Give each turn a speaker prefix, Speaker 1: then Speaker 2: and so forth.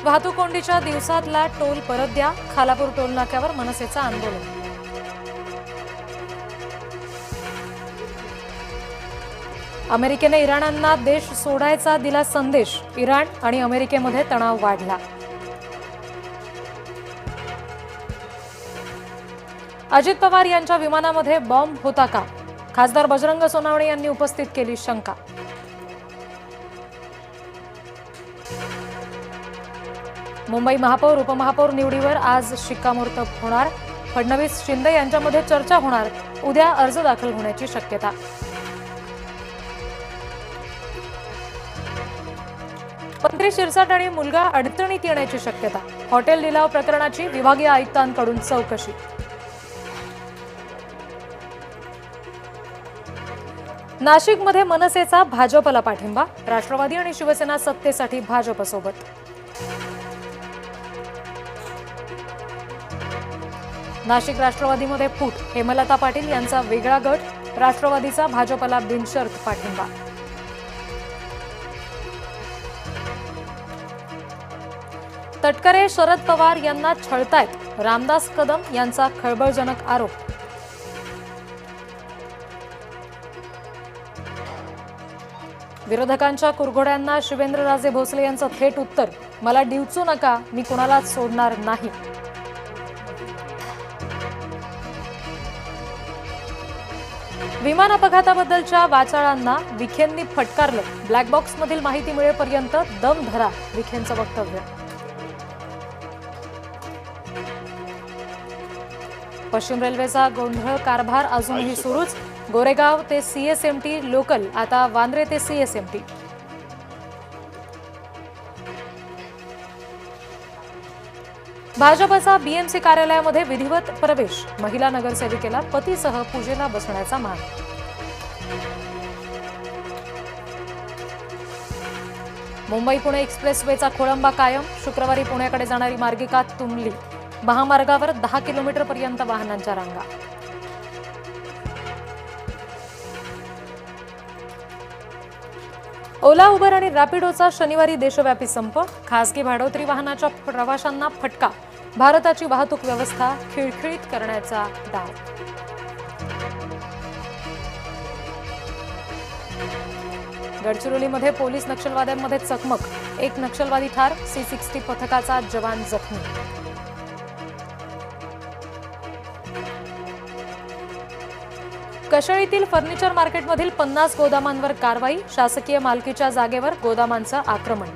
Speaker 1: वाहतूक कोंडीच्या दिवसातला टोल परत द्या, खालापूर टोल नाक्यावर मनसेचं आंदोलन. अमेरिकेने इराणांना देश सोडायचा दिला संदेश, इराण आणि अमेरिकेमध्ये तणाव वाढला. अजित पवार यांच्या विमानामध्ये बॉम्ब होता का? खासदार बजरंग सोनवणे यांनी उपस्थित केली शंका. मुंबई महापौर उपमहापौर निवडीवर आज शिक्कामोर्तब होणार. फडणवीस शिंदे यांच्यामध्ये चर्चा होणार. उद्या अर्ज दाखल होण्याची शक्यता. मंत्री शिरसाट आणि मुलगा अडचणीत येण्याची शक्यता. हॉटेल लिलाव प्रकरणाची विभागीय आयुक्तांकडून चौकशी. नाशिकमध्ये मनसेचा भाजपला पाठिंबा. राष्ट्रवादी आणि शिवसेना सत्तेसाठी भाजपसोबत. नाशिक राष्ट्रवादीमध्ये फूट. हेमलता पाटील यांचा वेगळा गट. राष्ट्रवादीचा भाजपला बिनशर्त पाठिंबा. तटकरे शरद पवार यांना छळतायत. रामदास कदम यांचा खळबळजनक आरोप. विरोधकांच्या कुरघोड्यांना शिवेंद्रराजे भोसले यांचं थेट उत्तर, मला डिवचू नका, मी कुणालाच सोडणार नाही. विमान अपघाताबद्दलच्या वाचाळांना विखेंनी फटकारलं. ब्लॅक बॉक्समधील माहिती मिळेपर्यंत दम धरा, विखेंचं वक्तव्य. पश्चिम रेल्वेचा गोंधळ कारभार अजूनही सुरूच. गोरेगाव ते सीएसएमटी लोकल आता वांद्रे ते सीएसएमटी. भाजपचा बीएमसी कार्यालयामध्ये विधिवत प्रवेश. महिला नगरसेविकेला पतीसह पूजेला बसण्याचा मान. मुंबई पुणे एक्सप्रेसवेचा खोळंबा कायम. शुक्रवारी पुण्याकडे जाणारी मार्गिका तुंबली. महामार्गावर 10 किलोमीटरपर्यंत वाहनांच्या रांगा. ओला, उबर आणि रॅपिडोचा शनिवारी देशव्यापी संप. खासगी भाडोत्री वाहनाच्या प्रवाशांना फटका. भारताची वाहतूक व्यवस्था खिळखिळीत करण्याचा डाव. गडचिरोलीमध्ये पोलीस नक्षलवाद्यांमध्ये चकमक. एक नक्षलवादी ठार. C60 पथकाचा जवान जखमी. कशेळीतील फर्निचर मार्केटमधील 50 गोदामांवर कारवाई. शासकीय मालकीच्या जागेवर गोदामांचं आक्रमण.